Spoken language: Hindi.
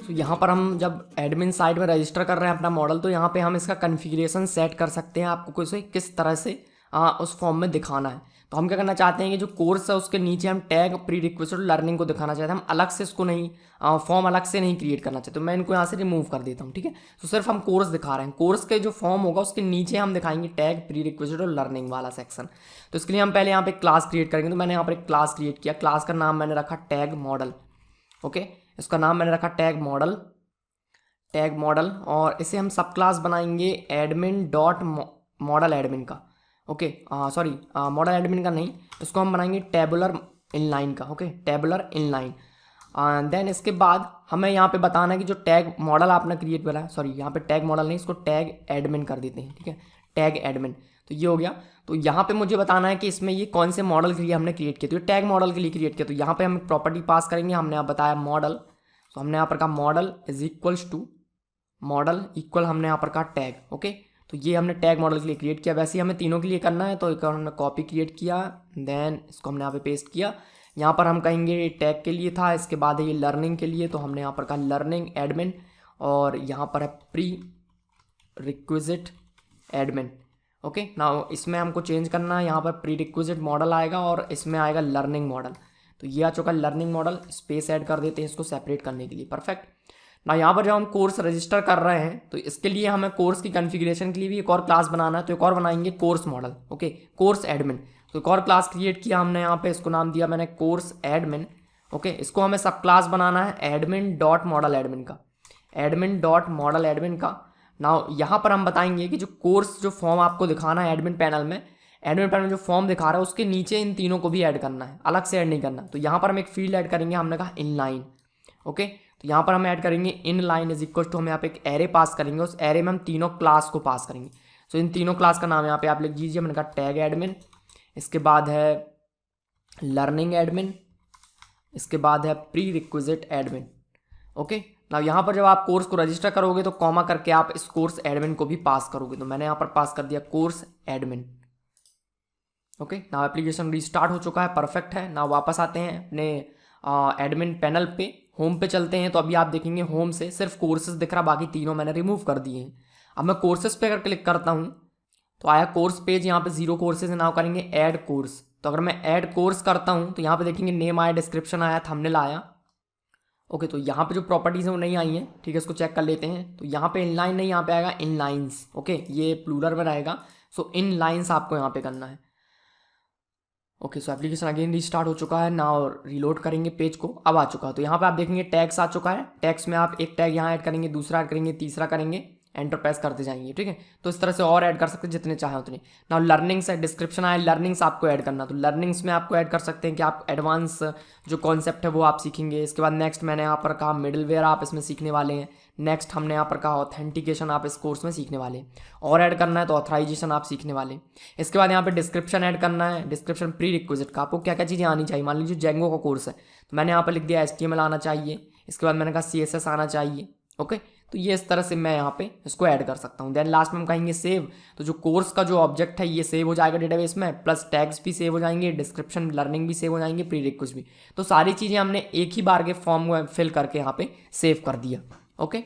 तो यहाँ पर हम जब एडमिन साइड में रजिस्टर कर रहे हैं अपना मॉडल, तो यहाँ पे हम इसका कॉन्फ़िगरेशन सेट कर सकते हैं आपको किस तरह से उस फॉर्म में दिखाना है। तो हम क्या करना चाहते हैं कि जो कोर्स है उसके नीचे हम टैग प्री रिक्वेस्ट लर्निंग को दिखाना चाहते हैं, हम अलग से इसको नहीं फॉर्म अलग से नहीं क्रिएट करना चाहते। तो मैं इनको यहाँ से रिमूव कर देता हूँ, ठीक है। तो सिर्फ हम कोर्स दिखा रहे हैं, कोर्स के जो फॉर्म होगा उसके नीचे हम दिखाएंगे टैग प्री रिक्वेस्ट और लर्निंग वाला सेक्शन। तो इसके लिए हम पहले यहाँ पे क्लास क्रिएट करेंगे। तो मैंने यहाँ पर एक क्लास क्रिएट किया, क्लास का नाम मैंने रखा टैग मॉडल। ओके, इसका नाम मैंने रखा टैग मॉडल, और इसे हम सब क्लास बनाएंगे एडमिन डॉट मॉडल एडमिन का। ओके, सॉरी, मॉडल एडमिन का नहीं, इसको हम बनाएंगे टेबुलर इनलाइन का। Okay, tabular inline. देन इसके बाद हमें यहाँ पे बताना है कि जो टैग मॉडल आपने क्रिएट करा है, सॉरी यहाँ पे टैग मॉडल नहीं, इसको टैग एडमिन कर देते हैं, ठीक है, टैग एडमिन। तो ये हो गया। तो यहाँ पे मुझे बताना है कि इसमें ये कौन से मॉडल के लिए हमने क्रिएट किया। तो ये टैग मॉडल के लिए क्रिएट किया। तो यहाँ पे हम प्रॉपर्टी पास करेंगे, हमने यहाँ बताया मॉडल। तो हमने यहाँ पर कहा model is equals to model equal, हमने यहाँ पर कहा टैग। ओके, तो ये हमने टैग मॉडल के लिए क्रिएट किया। वैसे ही हमें तीनों के लिए करना है, तो एक हमने कॉपी क्रिएट किया, देन इसको हमने यहाँ पे पेस्ट किया। यहाँ पर हम कहेंगे टैग के लिए था, इसके बाद है ये लर्निंग के लिए, तो हमने यहाँ पर कहा लर्निंग एडमिन, और यहाँ पर है pre requisite admin. Okay, now इसमें हमको चेंज करना है, यहाँ पर प्री रिक्विजिट मॉडल आएगा और इसमें आएगा लर्निंग मॉडल। तो ये आ चुका लर्निंग मॉडल, स्पेस ऐड कर देते हैं इसको सेपरेट करने के लिए। परफेक्ट। ना यहाँ पर जब हम कोर्स रजिस्टर कर रहे हैं, तो इसके लिए हमें कोर्स की कॉन्फ़िगरेशन के लिए भी एक और क्लास बनाना है। तो एक और बनाएंगे course model. Okay, course admin. तो एक और क्लास क्रिएट किया हमने, यहाँ पे इसको नाम दिया मैंने कोर्स एडमिन। ओके, इसको हमें सब क्लास बनाना है एडमिन डॉट मॉडल एडमिन का, एडमिन डॉट मॉडल एडमिन का। ना यहाँ पर हम बताएंगे कि जो कोर्स जो फॉर्म आपको दिखाना है एडमिन पैनल में जो फॉर्म दिखा रहा है उसके नीचे इन तीनों को भी ऐड करना है, अलग से ऐड नहीं करना। तो यहाँ पर हम एक फील्ड ऐड करेंगे, हमने कहा इनलाइन। ओके, तो यहाँ पर हम ऐड करेंगे in line is equal to, हम यहाँ पे एक एरे पास करेंगे, उस एरे में हम तीनों क्लास को पास करेंगे। सो इन तीनों क्लास का नाम यहाँ पे आप लिख दीजिए, मैंने कहा टैग एडमिन, इसके बाद है लर्निंग एडमिन, इसके बाद है प्री रिक्विजिट एडमिन। ओके, ना यहाँ पर जब आप कोर्स को रजिस्टर करोगे तो कॉमा करके आप इस कोर्स एडमिन को भी पास करोगे। तो मैंने यहाँ पर पास कर दिया कोर्स एडमिन। ओके, ना एप्लीकेशन रिस्टार्ट हो चुका है, परफेक्ट है। ना वापस आते हैं अपने एडमिन पैनल पे, होम पे चलते हैं। तो अभी आप देखेंगे होम से सिर्फ कोर्सेज दिख रहा, बाकी तीनों मैंने रिमूव कर दिए हैं। अब मैं कोर्सेज पे अगर क्लिक करता हूँ तो आया कोर्स पेज, यहाँ पे 0 कोर्सेज है। नाउ करेंगे ऐड कोर्स। तो अगर मैं ऐड कोर्स करता हूँ तो यहाँ पे देखेंगे नेम आया, डिस्क्रिप्शन आया, थंबनेल आया। ओके, तो यहाँ पे जो प्रॉपर्टीज हैं वो नहीं आई हैं, ठीक है, इसको चेक कर लेते हैं। तो यहाँ पे इनलाइन नहीं, यहाँ पे आएगा इनलाइंस। ओके, ये प्लूरल में रहेगा, सो इनलाइंस आपको यहाँ पे करना है। ओके, सो एप्लीकेशन अगेन रिस्टार्ट हो चुका है ना, और रीलोड करेंगे पेज को, अब आ चुका है। तो यहाँ पे आप देखेंगे टैग्स आ चुका है। टैग्स में आप एक टैग यहाँ ऐड करेंगे, दूसरा ऐड करेंगे, तीसरा करेंगे, एंटर प्रेस करते जाएंगे, ठीक है। तो इस तरह से और ऐड कर सकते हैं जितने चाहे उतने। ना लर्निंग्स है, डिस्क्रिप्शन आया, लर्निंग्स आपको ऐड करना। तो लर्निंग्स में आपको ऐड कर सकते हैं कि आप एडवांस जो कॉन्सेप्ट है वो आप सीखेंगे। इसके बाद नेक्स्ट मैंने यहाँ पर कहा मिडलवेयर आप इसमें सीखने वाले हैं। नेक्स्ट हमने यहाँ पर कहा ऑथेंटिकेशन आप इस कोर्स में सीखने वाले हैं। और ऐड करना है तो ऑथराइजेशन आप सीखने वाले हैं। इसके बाद यहाँ पे डिस्क्रिप्शन ऐड करना है, डिस्क्रिप्शन प्री रिक्विजिट का, आपको क्या क्या चीज़ें आनी चाहिए। मान लीजिए जेंगो का कोर्स है तो मैंने यहाँ पर लिख दिया HTML आना चाहिए। इसके बाद मैंने कहा CSS आना चाहिए। ओके, तो ये इस तरह से मैं यहाँ पे इसको ऐड कर सकता हूँ। देन लास्ट में हम कहेंगे सेव। तो जो कोर्स का जो ऑब्जेक्ट है ये सेव हो जाएगा डेटाबेस में, प्लस टैग्स भी सेव हो जाएंगे, डिस्क्रिप्शन लर्निंग भी सेव हो जाएंगे, प्री रिक्विजिट भी। तो सारी चीज़ें हमने एक ही बार के फॉर्म में फिल करके यहाँ पे सेव कर दिया। ओके।